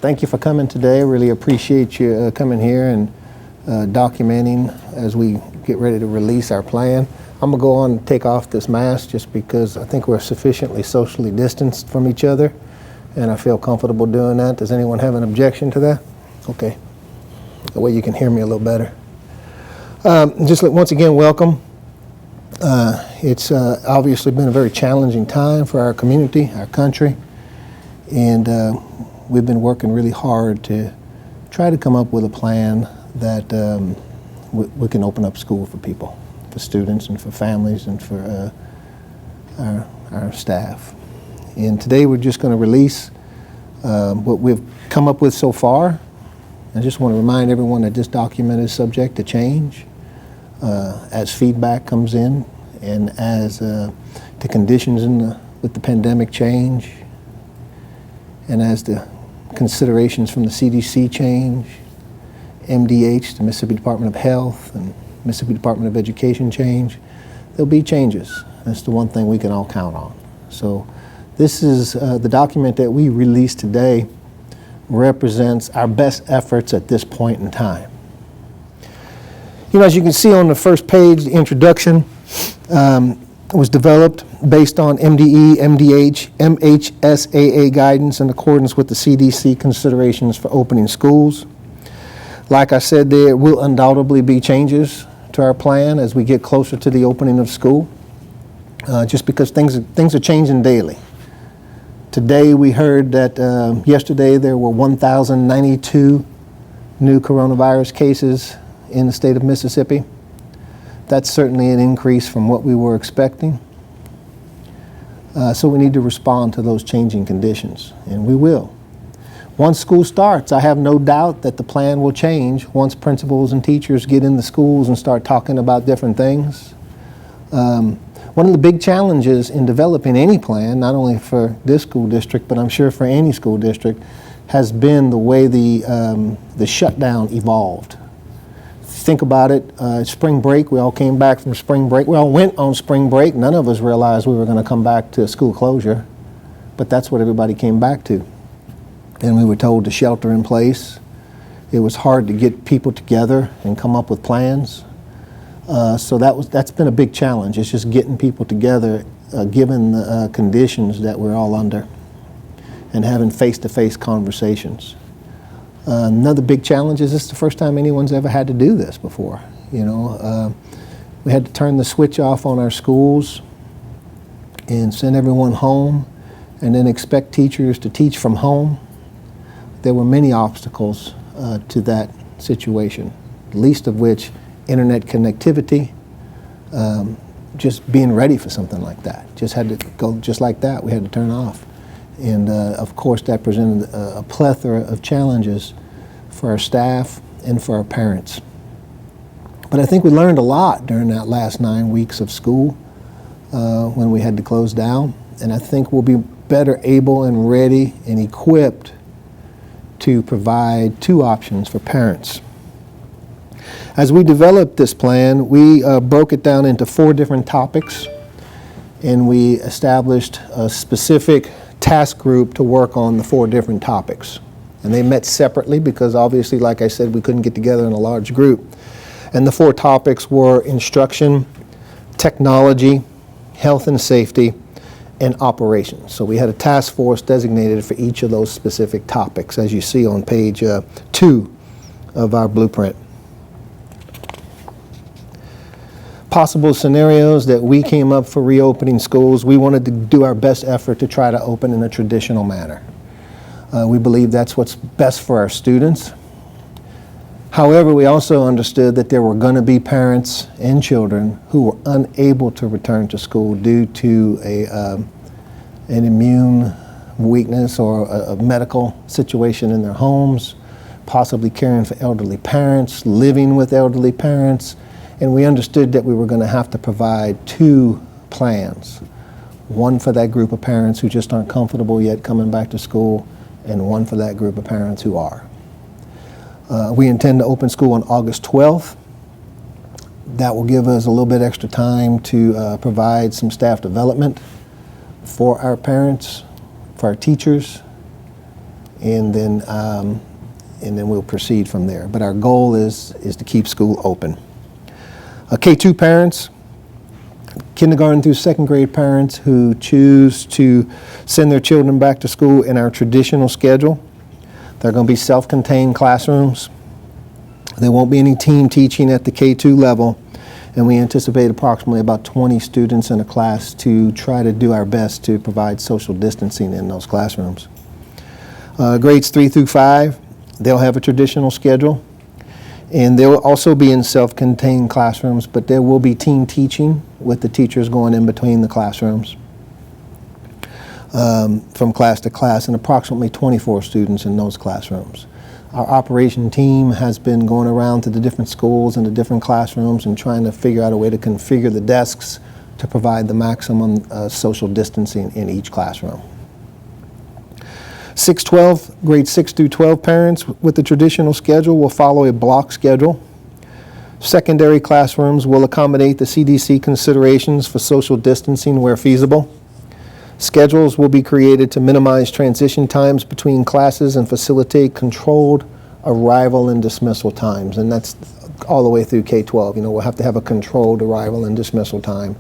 Thank you for coming today. I really appreciate you coming here and documenting as we get ready to release our plan. I'm gonna go on and take off this mask just because I think we're sufficiently socially distanced from each other, and I feel comfortable doing that. Does anyone have an objection to that? Okay. That way you can hear me a little better. Once again, welcome. It's obviously been a very challenging time for our community, our country, and we've been working really hard to try to come up with a plan that we can open up school for people, for students and for families and for our staff. And today we're just going to release what we've come up with so far. I just want to remind everyone that this document is subject to change as feedback comes in and as the conditions with the pandemic change and as the considerations from the CDC change, MDH, the Mississippi Department of Health, and Mississippi Department of Education change. There'll be changes. That's the one thing we can all count on. So this is the document that we released today represents our best efforts at this point in time. You know, as you can see on the first page, the introduction was developed based on MDE, MDH, MHSAA guidance in accordance with the CDC considerations for opening schools. Like I said, there will undoubtedly be changes to our plan as we get closer to the opening of school, just because things are changing daily. Today we heard that yesterday there were 1,092 new coronavirus cases in the state of Mississippi. That's certainly an increase from what we were expecting. So we need to respond to those changing conditions, and we will. Once school starts, I have no doubt that the plan will change once principals and teachers get in the schools and start talking about different things. One of the big challenges in developing any plan, not only for this school district, but I'm sure for any school district, has been the way the shutdown evolved. Think about it, spring break, we all came back from spring break. We all went on spring break. None of us realized we were going to come back to school closure, but that's what everybody came back to. And we were told to shelter in place. It was hard to get people together and come up with plans. So that's been a big challenge. It's just getting people together, given the conditions that we're all under, and having face-to-face conversations. Another big challenge is this is the first time anyone's ever had to do this before. You know, we had to turn the switch off on our schools and send everyone home, and then expect teachers to teach from home. There were many obstacles to that situation, least of which internet connectivity, just being ready for something like that. Just had to go just like that. We had to turn off. And of course that presented a plethora of challenges for our staff and for our parents. But I think we learned a lot during that last 9 weeks of school when we had to close down. And I think we'll be better able and ready and equipped to provide two options for parents. As we developed this plan, we broke it down into 4 different topics, and we established a specific task group to work on the 4 different topics. And they met separately because obviously, like I said, we couldn't get together in a large group. And the 4 topics were instruction, technology, health and safety, and operations. So we had a task force designated for each of those specific topics, as you see on page 2 of our blueprint. Possible scenarios that we came up for reopening schools. We wanted to do our best effort to try to open in a traditional manner. We believe that's what's best for our students. However, we also understood that there were going to be parents and children who were unable to return to school due to an immune weakness or a medical situation in their homes, possibly caring for elderly parents, living with elderly parents. And we understood that we were going to have to provide 2 plans, one for that group of parents who just aren't comfortable yet coming back to school, and one for that group of parents who are. We intend to open school on August 12th. That will give us a little bit extra time to provide some staff development for our parents, for our teachers, and then we'll proceed from there. But our goal is to keep school open. K-2 parents, kindergarten through second grade parents who choose to send their children back to school in our traditional schedule, they're going to be self-contained classrooms. There won't be any team teaching at the K-2 level, and we anticipate approximately about 20 students in a class to try to do our best to provide social distancing in those classrooms. Grades 3 through 5, they'll have a traditional schedule, and they'll also be in self-contained classrooms, but there will be team teaching with the teachers going in between the classrooms from class to class, and approximately 24 students in those classrooms. Our operation team has been going around to the different schools and the different classrooms and trying to figure out a way to configure the desks to provide the maximum social distancing in each classroom. 6-12, grades 6 through 12 parents with the traditional schedule will follow a block schedule. Secondary classrooms will accommodate the CDC considerations for social distancing where feasible. Schedules will be created to minimize transition times between classes and facilitate controlled arrival and dismissal times. And that's all the way through K-12. You know, we'll have to have a controlled arrival and dismissal time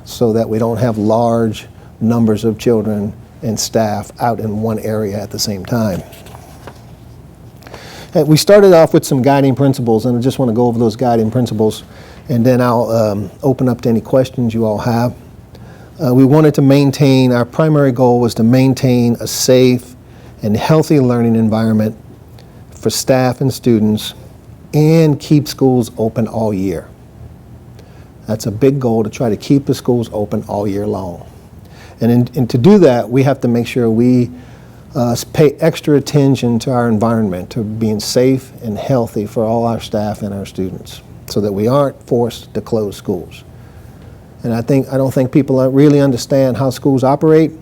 so that we don't have large numbers of children and staff out in one area at the same time. And we started off with some guiding principles, and I just want to go over those guiding principles, and then I'll open up to any questions you all have. We wanted to maintain, our primary goal was to maintain a safe and healthy learning environment for staff and students and keep schools open all year. That's a big goal, to try to keep the schools open all year long. And to do that, we have to make sure we pay extra attention to our environment, to being safe and healthy for all our staff and our students, so that we aren't forced to close schools. And I don't think people really understand how schools operate.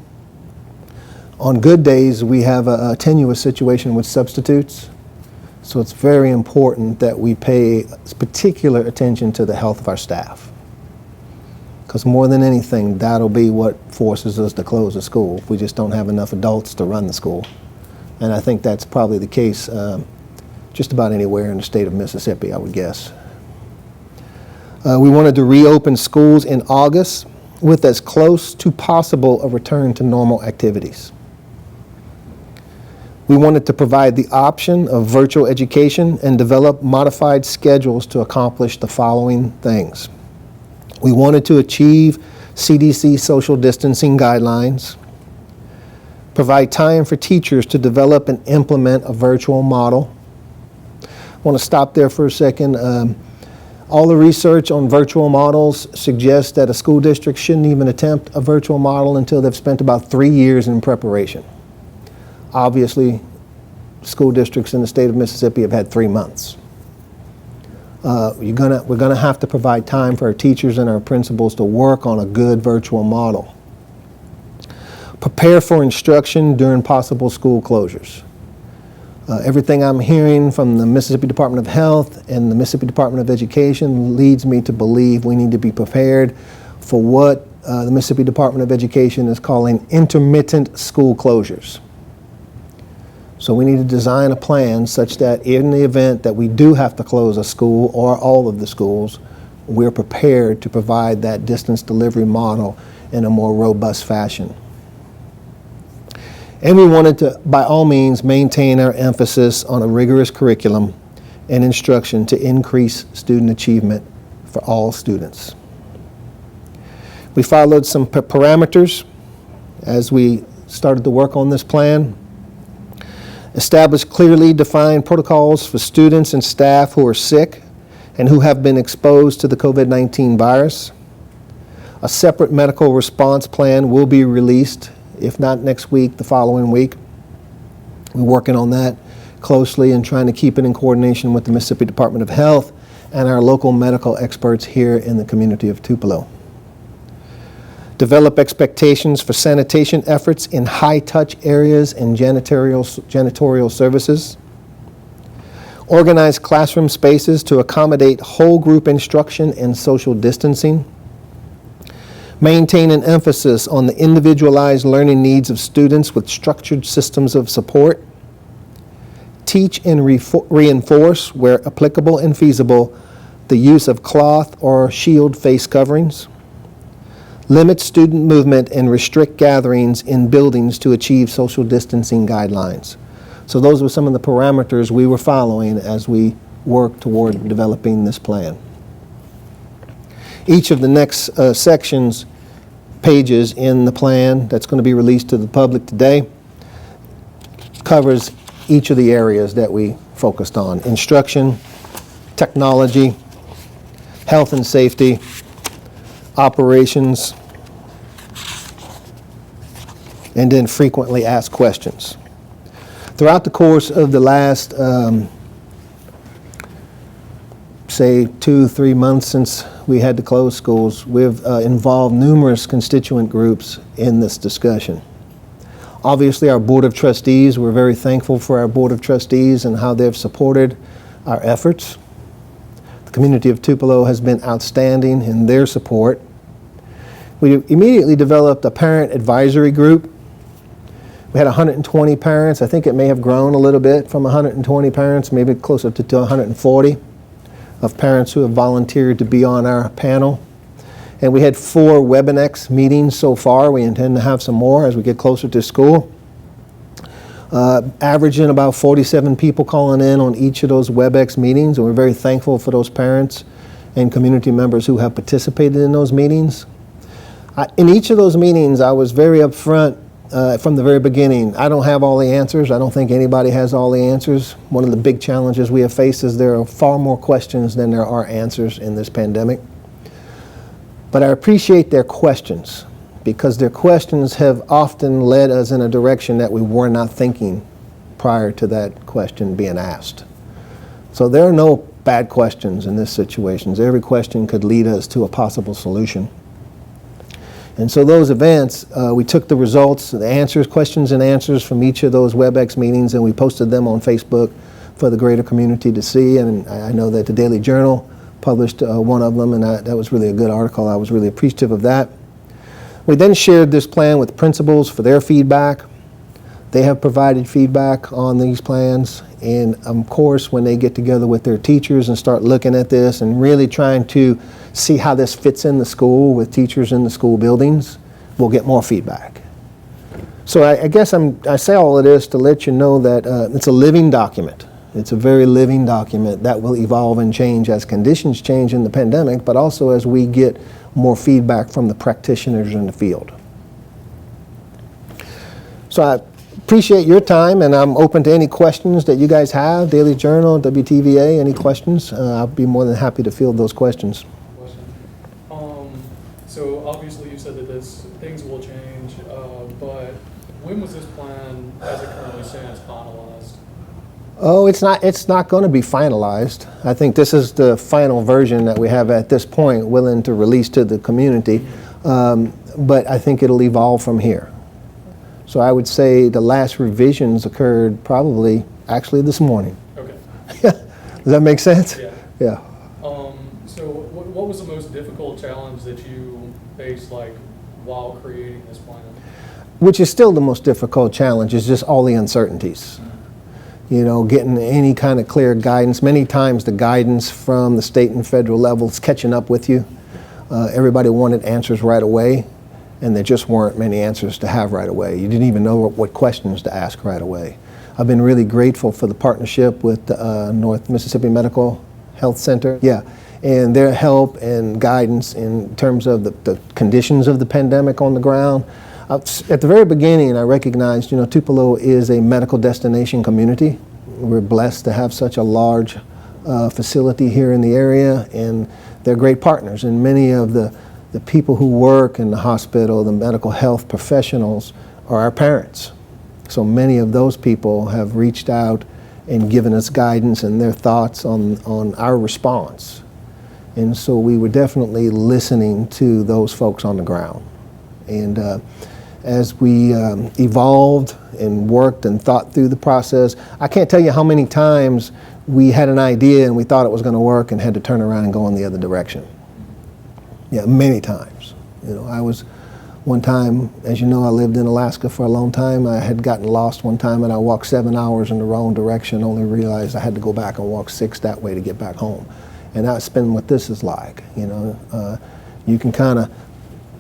On good days, we have a tenuous situation with substitutes. So it's very important that we pay particular attention to the health of our staff. Because more than anything, that'll be what forces us to close the school if we just don't have enough adults to run the school. And I think that's probably the case just about anywhere in the state of Mississippi, I would guess. We wanted to reopen schools in August with as close to possible a return to normal activities. We wanted to provide the option of virtual education and develop modified schedules to accomplish the following things. We wanted to achieve CDC social distancing guidelines, provide time for teachers to develop and implement a virtual model. I want to stop there for a second. All the research on virtual models suggests that a school district shouldn't even attempt a virtual model until they've spent about 3 years in preparation. Obviously, school districts in the state of Mississippi have had 3 months. We're gonna have to provide time for our teachers and our principals to work on a good virtual model. Prepare for instruction during possible school closures. Everything I'm hearing from the Mississippi Department of Health and the Mississippi Department of Education leads me to believe we need to be prepared for what the Mississippi Department of Education is calling intermittent school closures. So we need to design a plan such that in the event that we do have to close a school or all of the schools, we're prepared to provide that distance delivery model in a more robust fashion. And we wanted to, by all means, maintain our emphasis on a rigorous curriculum and instruction to increase student achievement for all students. We followed some parameters as we started to work on this plan. Establish clearly defined protocols for students and staff who are sick and who have been exposed to the COVID-19 virus. A separate medical response plan will be released, if not next week, the following week. We're working on that closely and trying to keep it in coordination with the Mississippi Department of Health and our local medical experts here in the community of Tupelo. Develop expectations for sanitation efforts in high-touch areas and janitorial services. Organize classroom spaces to accommodate whole group instruction and social distancing. Maintain an emphasis on the individualized learning needs of students with structured systems of support. teach and reinforce, where applicable and feasible, the use of cloth or shield face coverings. Limit student movement and restrict gatherings in buildings to achieve social distancing guidelines. So those were some of the parameters we were following as we worked toward developing this plan. Each of the next pages in the plan that's going to be released to the public today covers each of the areas that we focused on: instruction, technology, health and safety, operations, and then frequently asked questions. Throughout the course of the last, say, 2-3 months since we had to close schools, we've involved numerous constituent groups in this discussion. Obviously, our Board of Trustees, we're very thankful for our Board of Trustees and how they've supported our efforts. The community of Tupelo has been outstanding in their support. We immediately developed a parent advisory group. We had 120 parents. I think it may have grown a little bit from 120 parents, maybe closer to 140 of parents who have volunteered to be on our panel. And we had 4 WebEx meetings so far. We intend to have some more as we get closer to school. Averaging about 47 people calling in on each of those WebEx meetings, and we're very thankful for those parents and community members who have participated in those meetings. In each of those meetings, I was very upfront from the very beginning. I don't have all the answers. I don't think anybody has all the answers. One of the big challenges we have faced is there are far more questions than there are answers in this pandemic. But I appreciate their questions, because their questions have often led us in a direction that we were not thinking prior to that question being asked. So there are no bad questions in this situation. Every question could lead us to a possible solution. And so those events, we took the results, the answers, questions and answers from each of those WebEx meetings, and we posted them on Facebook for the greater community to see. And I know that the Daily Journal published one of them, and that was really a good article. I was really appreciative of that. We then shared this plan with principals for their feedback. They have provided feedback on these plans, and of course when they get together with their teachers and start looking at this and really trying to see how this fits in the school with teachers in the school buildings, we'll get more feedback. So I guess I say all of this to let you know that it's a living document. It's a very living document that will evolve and change as conditions change in the pandemic, but also as we get more feedback from the practitioners in the field. So I appreciate your time, and I'm open to any questions that you guys have. Daily Journal, WTVA, any questions? I'll be more than happy to field those questions. So obviously you said that things will change, but when was this plan, as it currently stands, finalized? Oh, it's not going to be finalized. I think this is the final version that we have at this point, willing to release to the community, but I think it'll evolve from here. So I would say the last revisions occurred probably actually this morning. Okay. Does that make sense? Yeah. Yeah. So what was the most difficult challenge that you faced, like, while creating this plan? Which is still the most difficult challenge, is just all the uncertainties. You know, getting any kind of clear guidance. Many times the guidance from the state and federal levels catching up with you. Everybody wanted answers right away, and there just weren't many answers to have right away. You didn't even know what questions to ask right away. I've been really grateful for the partnership with the North Mississippi Medical Health Center. Yeah, and their help and guidance in terms of the conditions of the pandemic on the ground. At the very beginning, I recognized, you know, Tupelo is a medical destination community. We're blessed to have such a large facility here in the area, and they're great partners. And many of the people who work in the hospital, the medical health professionals, are our parents. So many of those people have reached out and given us guidance and their thoughts on our response. And so we were definitely listening to those folks on the ground. And as we evolved and worked and thought through the process, I can't tell you how many times we had an idea and we thought it was going to work and had to turn around and go in the other direction. Yeah, many times. You know, I was One time, as you know, I lived in Alaska for a long time. I had gotten lost one time and I walked 7 hours in the wrong direction, only realized I had to go back and walk 6 that way to get back home. And that's been what this is like, you know. You can kind of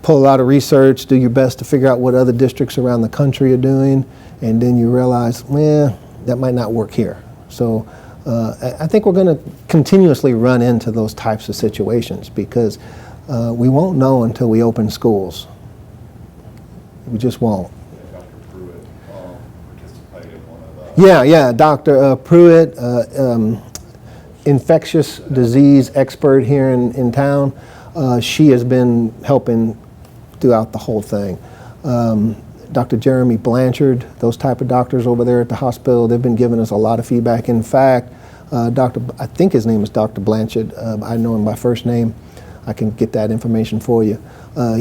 pull out a research, do your best to figure out what other districts around the country are doing, and then you realize, well, that might not work here. So I think we're going to continuously run into those types of situations because we won't know until we open schools. We just won't. Dr. Pruitt participated in one of the... Yeah, Dr. Pruitt, infectious disease expert here in town. She has been helping throughout the whole thing. Dr. Jeremy Blanchard, those type of doctors over there at the hospital, they've been giving us a lot of feedback. In fact, I think his name is Dr. Blanchard. I know him by first name. I can get that information for you.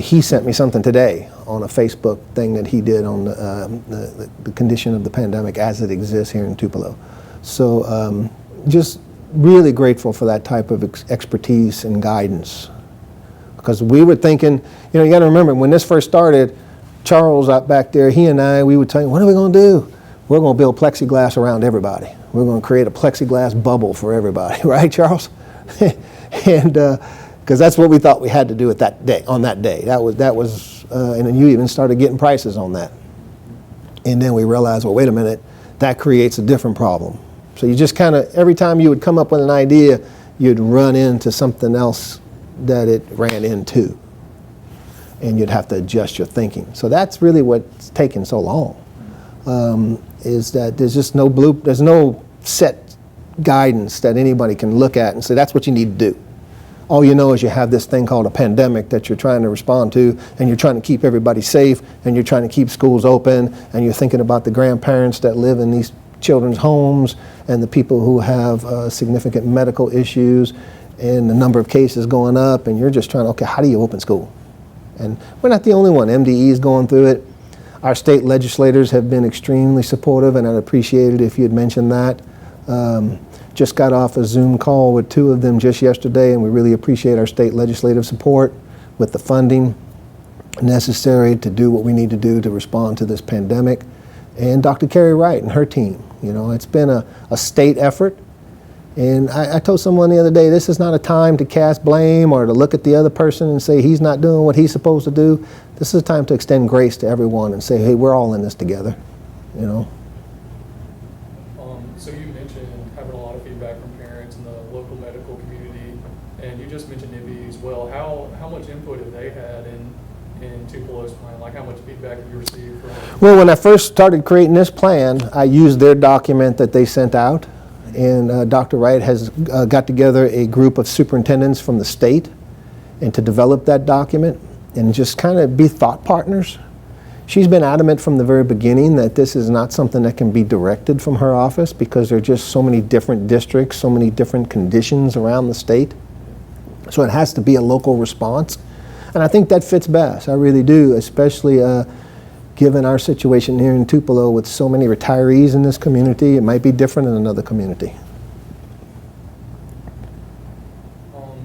He sent me something today on a Facebook thing that he did on the condition of the pandemic as it exists here in Tupelo. So just really grateful for that type of expertise and guidance. Because we were thinking, you know, you got to remember, when this first started, Charles out back there, he and I, we would tell you, what are we going to do? We're going to build plexiglass around everybody. We're going to create a plexiglass bubble for everybody, right, Charles? And because that's what we thought we had to do at that day, on that day. That was, and then you even started getting prices on that. And then we realized, well, wait a minute, that creates a different problem. So you just kind of, every time you would come up with an idea, you'd run into something else that it ran into. And you'd have to adjust your thinking. So that's really what's taken so long, is that there's just there's no set guidance that anybody can look at and say, that's what you need to do. All you know is you have this thing called a pandemic that you're trying to respond to, and you're trying to keep everybody safe, and you're trying to keep schools open, and you're thinking about the grandparents that live in these children's homes, and the people who have significant medical issues, and the number of cases going up, and you're just trying to, okay, how do you open school? And we're not the only one. MDE is going through it. Our state legislators have been extremely supportive, and I'd appreciate it if you'd mentioned that. Just got off a Zoom call with 2 of them just yesterday, and we really appreciate our state legislative support with the funding necessary to do what we need to do to respond to this pandemic. And Dr. Carrie Wright and her team. You know, it's been a state effort. And I told someone the other day, this is not a time to cast blame or to look at the other person and say he's not doing what he's supposed to do. This is a time to extend grace to everyone and say, hey, we're all in this together, you know. So you mentioned having a lot of feedback from parents in the local medical community, and you just mentioned NIBI as well. How much input have they had in Tupelo's plan? Like, how much feedback have you received from? Well, when I first started creating this plan, I used their document that they sent out. And Dr. Wright has got together a group of superintendents from the state and to develop that document and just kind of be thought partners. She's been adamant from the very beginning that this is not something that can be directed from her office because there are just so many different districts, so many different conditions around the state. So it has to be a local response. And I think that fits best. I really do, especially given our situation here in Tupelo with so many retirees in this community. It might be different in another community.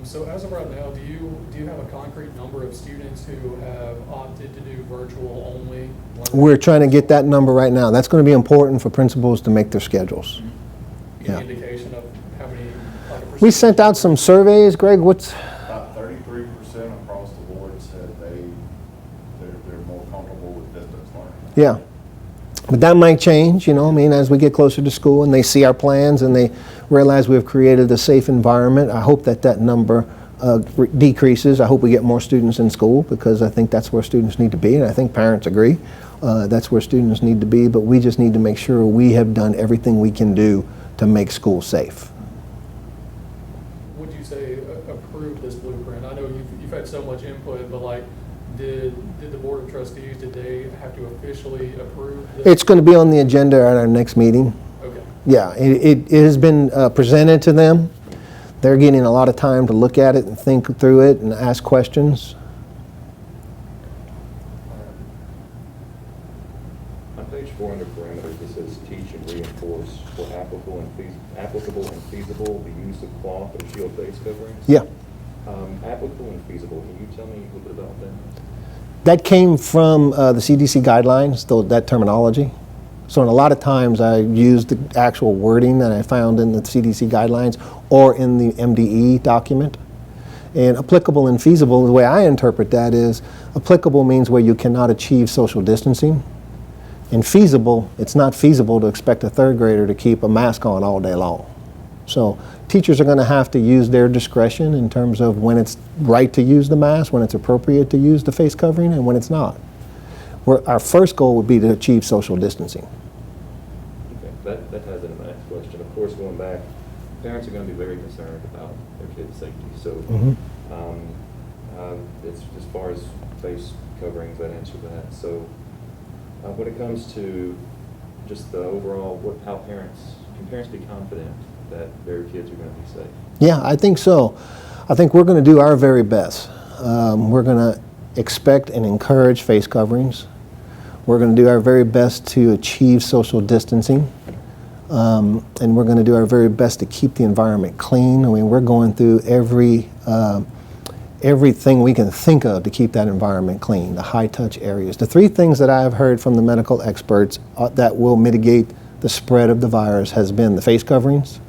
So as of right now, do you have a concrete number of students who have opted to do virtual only? We're trying to get that number right now. That's going to be important for principals to make their schedules. Any indication of how many? We sent out some surveys. Greg, what's? About 33% across the board said they're more comfortable with distance learning. Yeah. But that might change, you know, I mean, as we get closer to school and they see our plans and they realize we've created a safe environment. I hope that number decreases. I hope we get more students in school because I think that's where students need to be, and I think parents agree. That's where students need to be, but we just need to make sure we have done everything we can do to make school safe. Would you say approve this blueprint? I know you've had so much input, but like, did the Board of Trustees, did they have to officially approve this? It's going to be on the agenda at our next meeting. Okay. Yeah, it has been presented to them. They're getting a lot of time to look at it and think through it and ask questions. On page 4 under parameters, it says teach and reinforce where applicable and feasible the use of cloth or shield face coverings. Yeah. Applicable and feasible, can you tell me a little bit about that? That came from the CDC guidelines, that terminology. So in a lot of times I use the actual wording that I found in the CDC guidelines or in the MDE document. And applicable and feasible, the way I interpret that is, applicable means where you cannot achieve social distancing. And feasible, it's not feasible to expect a third grader to keep a mask on all day long. So teachers are going to have to use their discretion in terms of when it's right to use the mask, when it's appropriate to use the face covering, and when it's not. Our first goal would be to achieve social distancing. Okay, that ties into my next question. Of course, going back, parents are going to be very concerned about their kids' safety. So it's as far as face coverings, that answer that. So when it comes to just the overall, how can parents be confident that their kids are going to be safe? Yeah, I think so. I think we're going to do our very best. We're going to expect and encourage face coverings. We're going to do our very best to achieve social distancing. And we're going to do our very best to keep the environment clean. I mean, we're going through everything we can think of to keep that environment clean, the high-touch areas. The three things that I have heard from the medical experts that will mitigate the spread of the virus has been the face coverings,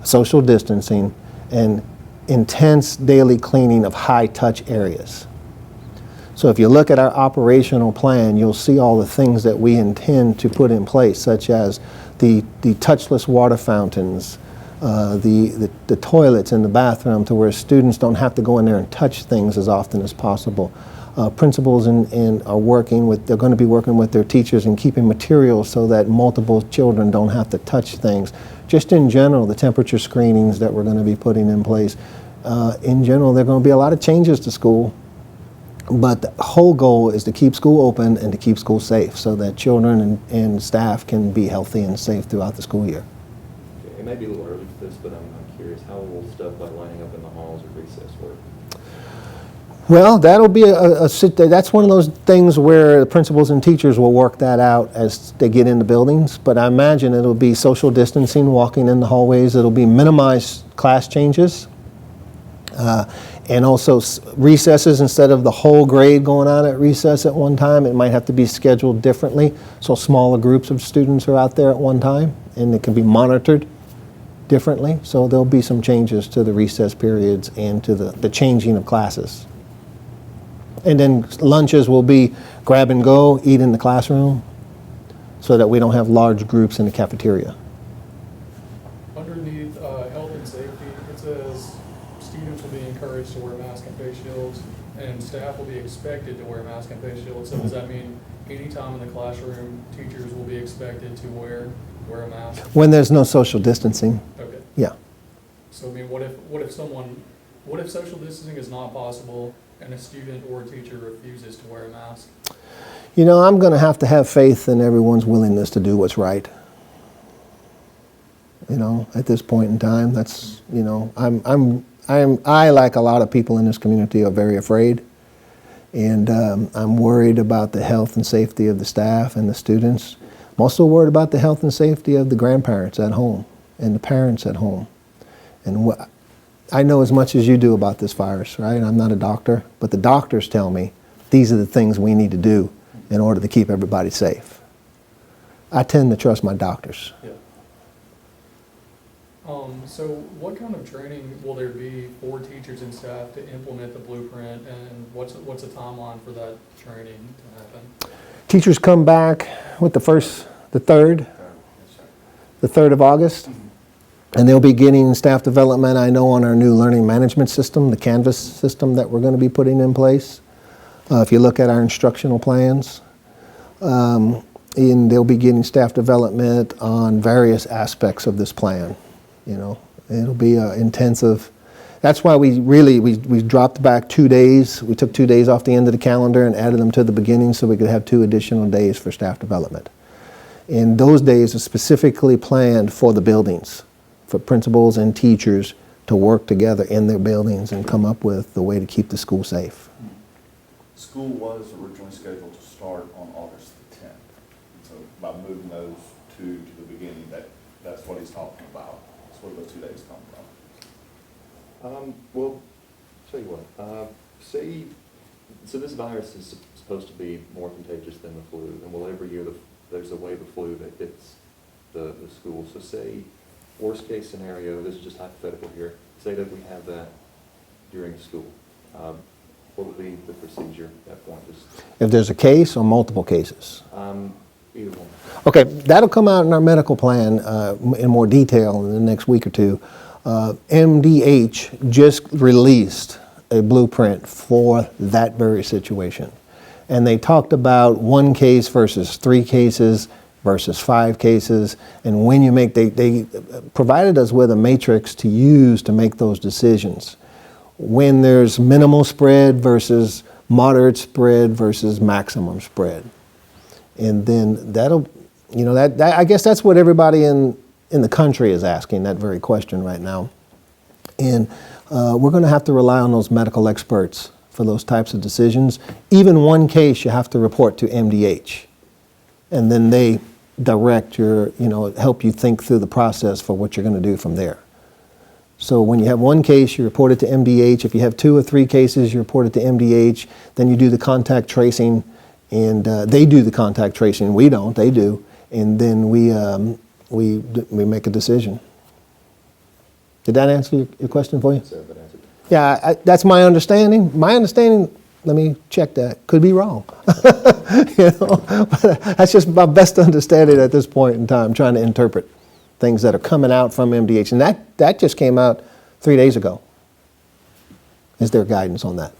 social distancing, and intense daily cleaning of high-touch areas. So if you look at our operational plan, you'll see all the things that we intend to put in place, such as the touchless water fountains, the toilets in the bathroom to where students don't have to go in there and touch things as often as possible. Principals are they're going to be working with their teachers and keeping materials so that multiple children don't have to touch things. Just in general, the temperature screenings that we're going to be putting in place. In general, there are going to be a lot of changes to school. But the whole goal is to keep school open and to keep school safe so that children and staff can be healthy and safe throughout the school year. Okay, it may be a little early for this, but I'm curious, how will stuff like lining up in the halls or recess work? Well, that'll be that's one of those things where the principals and teachers will work that out as they get into buildings. But I imagine it'll be social distancing, walking in the hallways. It'll be minimized class changes. And also recesses, instead of the whole grade going on at recess at one time, it might have to be scheduled differently. So smaller groups of students are out there at one time, and it can be monitored differently. So there'll be some changes to the recess periods and to the changing of classes. And then lunches will be grab and go, eat in the classroom, so that we don't have large groups in the cafeteria. Underneath health and safety, it says students will be encouraged to wear masks and face shields, and staff will be expected to wear masks and face shields. So does that mean anytime in the classroom, teachers will be expected to wear a mask? When there's no social distancing, Okay. yeah. So I mean, what if social distancing is not possible and a student or a teacher refuses to wear a mask? You know, I'm going to have faith in everyone's willingness to do what's right. You know, at this point in time, that's, you know, I, like a lot of people in this community, are very afraid. And I'm worried about the health and safety of the staff and the students. I'm also worried about the health and safety of the grandparents at home and the parents at home. And I know as much as you do about this virus, right? I'm not a doctor, but the doctors tell me these are the things we need to do in order to keep everybody safe. I tend to trust my doctors. Yeah. So what kind of training will there be for teachers and staff to implement the blueprint, and what's the timeline for that training to happen? Teachers come back with the 3rd of August, and they'll be getting staff development, I know, on our new learning management system, the Canvas system that we're going to be putting in place. If you look at our instructional plans, and they'll be getting staff development on various aspects of this plan. You know, it'll be intensive. That's why we dropped back 2 days. We took 2 days off the end of the calendar and added them to the beginning so we could have 2 additional days for staff development. And those days are specifically planned for the buildings, for principals and teachers to work together in their buildings and come up with the way to keep the school safe. School was originally scheduled to start on August the 10th. So by moving those two to the beginning, that's what he's talking about. That's where those 2 days come from. Well, tell you what, say So this virus is supposed to be more contagious than the flu, and well, every year there's a wave of flu that hits the school. So say, worst case scenario, this is just hypothetical here, say that we have that during school. What would be the procedure at that point? Just, If there's a case or multiple cases? either one. Okay, that'll come out in our medical plan in more detail in the next week or two. MDH just released a blueprint for that very situation. And they talked about 1 case versus 3 cases versus 5 cases. And when you make, they provided us with a matrix to use to make those decisions. When there's minimal spread versus moderate spread versus maximum spread. And then that'll, you know, that I guess that's what everybody in the country is asking, that very question right now. And we're going to have to rely on those medical experts for those types of decisions. Even 1 case you have to report to MDH. And then they direct your, you know, help you think through the process for what you're going to do from there. So when you have 1 case, you report it to MDH. If you have 2 or 3 cases, you report it to MDH. Then you do the contact tracing, and they do the contact tracing. We don't, they do. And then we make a decision. Did that answer your question for you? So that answered. Yeah, that's my understanding. My understanding, let me check that, could be wrong. You know, but that's just my best understanding at this point in time, trying to interpret things that are coming out from MDH. And that just came out 3 days ago, is their guidance on that.